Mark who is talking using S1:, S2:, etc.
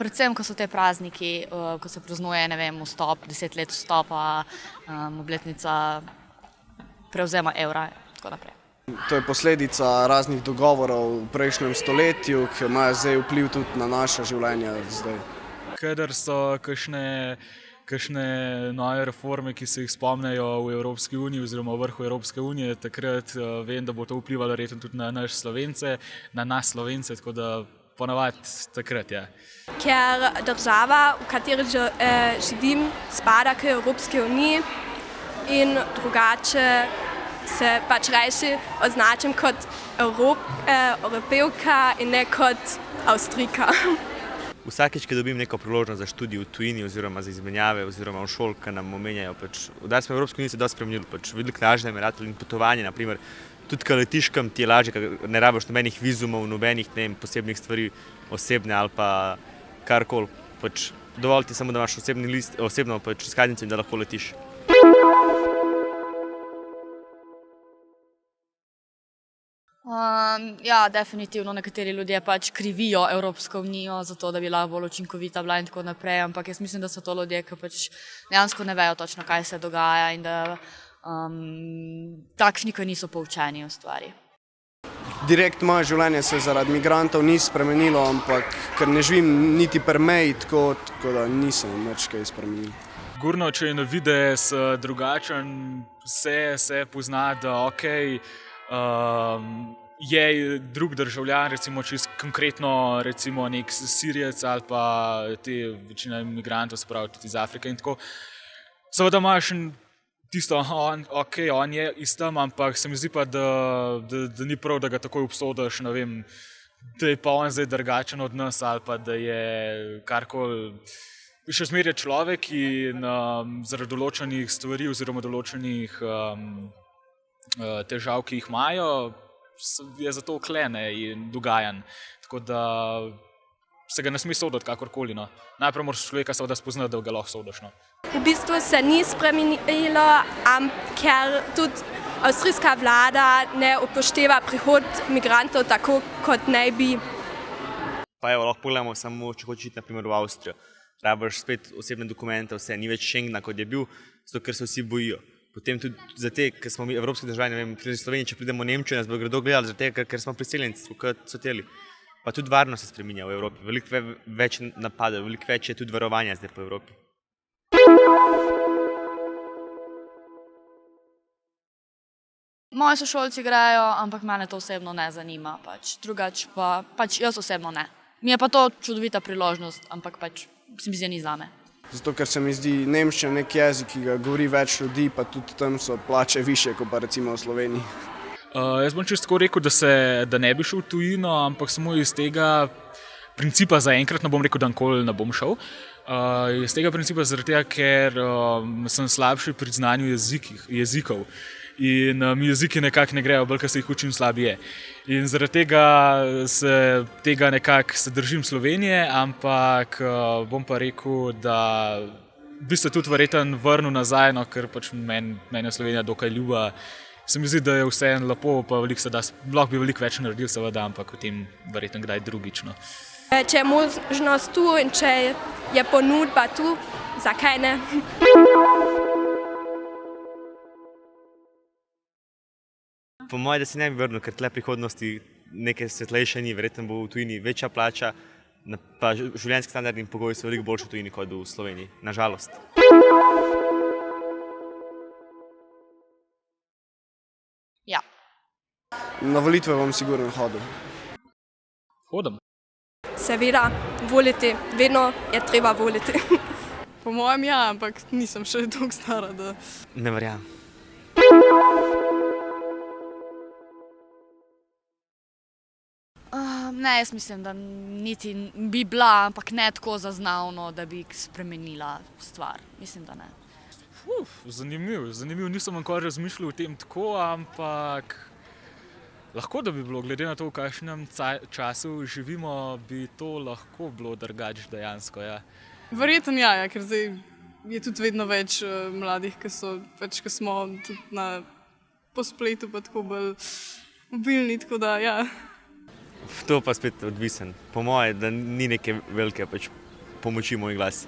S1: Predvsem, ko so te prazniki, ko se praznuje, ne vem, vstop, 10 let vstopa, obletnica prevzema evra in tako naprej.
S2: To je posledica raznih dogovorov v prejšnjem stoletju, ki imajo zdaj vpliv tudi na naša življenja zdaj.
S3: Kadar so kakšne nove reforme, ki se jih spomnejo v Evropski uniji oziroma v vrhu Evropske unije, takrat vem, da bo to vplivalo verjetno tudi na nas Slovence, tako da ponavadi takrat, ja.
S4: Ker država, v kateri živim, spada k Evropski uniji in drugače se pač rajši označim kot Evropejka in ne kot Avstrijka.
S5: Vsakič, ko dobim neko priložnost za študij v tujini oziroma za izmenjave oziroma v šoli, ki nam omenjajo, da smo v Evropski uniji se dosti spremenili, veliko lažje nam je ratalo in potovanje, naprimer, tudi ko letiš kam ti je lažje, ker ne rabiš nobenih vizumov, nobenih, ne vem, posebnih stvari, osebne ali pa karkoli. Dovolj ti samo, da imaš osebno izkaznico in da lahko letiš.
S1: Ja, definitivno nekateri ljudje pač krivijo Evropsko unijo za to, da bi lahko bolj učinkovita bila in tako naprej, ampak jaz mislim, da so to ljudje, ki pač dejansko ne vejo točno, kaj se dogaja in da takšni, ki niso poučeni v stvari.
S2: Direkt moje življenje se zaradi migrantov ni spremenilo, ampak ker ne živim niti pri meji, tako da nisem nič kaj spremenil.
S3: Sigurno, če je na videz drugačen, se pozna, da okej, je drug državljan, recimo čisto konkretno recimo nek Sirijec ali pa večina imigrantov, se pravi tudi iz Afrike in tako. Seveda imaš tisto, on je iz tam, ampak se mi zdi pa, da ni prav, da ga takoj obsodiš, ne vem, da je pa on zdaj drugačen od nas ali pa da je karkoli. Še zmeraj je človek in zaradi določenih stvari oziroma določenih težav, ki jih imajo, je zato klene in dogajan. Tako da se ga ne sme soditi kakorkoli. Najprej moraš človeka seveda spoznati, da ga lahko sodiš.
S4: V bistvu se ni spremenilo, ker tudi avstrijska vlada ne upošteva prihod migrantov tako, kot naj bi.
S5: Pa evo, lahko pogledamo samo, če hočeš iti naprimer v Avstrijo. Rabiš spet osebne dokumente, vse, ni več Schengena, kot je bil, zato ker se vsi bojijo. Potem tudi za te, ker smo mi evropski državljani, ne vem, ker iz Slovenije, če pridemo v Nemčijo, nas bo gredo gledali, zato ker smo priseljenci, kot so teli. Pa tudi varnost se spreminja v Evropi, veliko več napadov, veliko več je tudi varovanja zdaj po Evropi.
S1: Moji sošolci igrajo, ampak mene to osebno ne zanima, drugače pa jaz osebno ne. Mi je pa to čudovita priložnost, ampak se mi zdi, ni zame.
S2: Zato, ker se mi zdi nemščina nek jezik, ki ga govori več ljudi, pa tudi tam so plače višje, kot pa recimo v Sloveniji.
S3: Jaz bom čisto rekel, da ne bi šel v tujino, ampak samo iz tega principa zaenkrat, ne bom rekel, da nikoli ne bom šel. Iz tega principa zaradi tega, ker sem slabši pri znanju jezikov. In mi jeziki nekako ne grejo, bolj, ker se jih učim, slabije. In zaradi tega nekako se držim Slovenije, ampak bom pa rekel, da bi se tudi verjetno vrnil nazaj, ker meni je Slovenija dokaj ljuba. Se mi zdi, da je vseeno lepo, pa lahko bi veliko več naredil, seveda, ampak o tem verjetno kdaj drugič.
S4: Če je možnost tu in če je ponudba tu, zakaj ne?
S5: Po mojem, da se ne bi vrnil, ker tle prihodnosti neke svetlejše ni, verjetno bo v tujini večja plača, pa življenjski standard in pogoji so veliko boljši v tujini kot v Sloveniji, nažalost.
S1: Ja.
S2: Na volitve bom sigurno hodil.
S3: Hodim.
S4: Seveda, voliti, vedno je treba voliti.
S6: Po mojem ja, ampak nisem še toliko stara, da...
S5: Ne verjamem.
S1: Ne, jaz mislim, da niti bi bila, ampak ne tako zaznavno, da bi spremenila stvar. Mislim, da ne.
S3: Zanimiv. Nisem nikoli razmišljal o tem tako, ampak lahko da bi bilo, glede na to, v kakšnem času živimo, bi to lahko bilo drugače dejansko, ja.
S6: Verjetno ja, ker zdaj je tudi vedno več mladih, ki smo tudi po spletu pa tako bolj mobilni, tako da ja.
S5: To pa spet odvisen. Po moje, da ni neke velike pomoči Moj glas.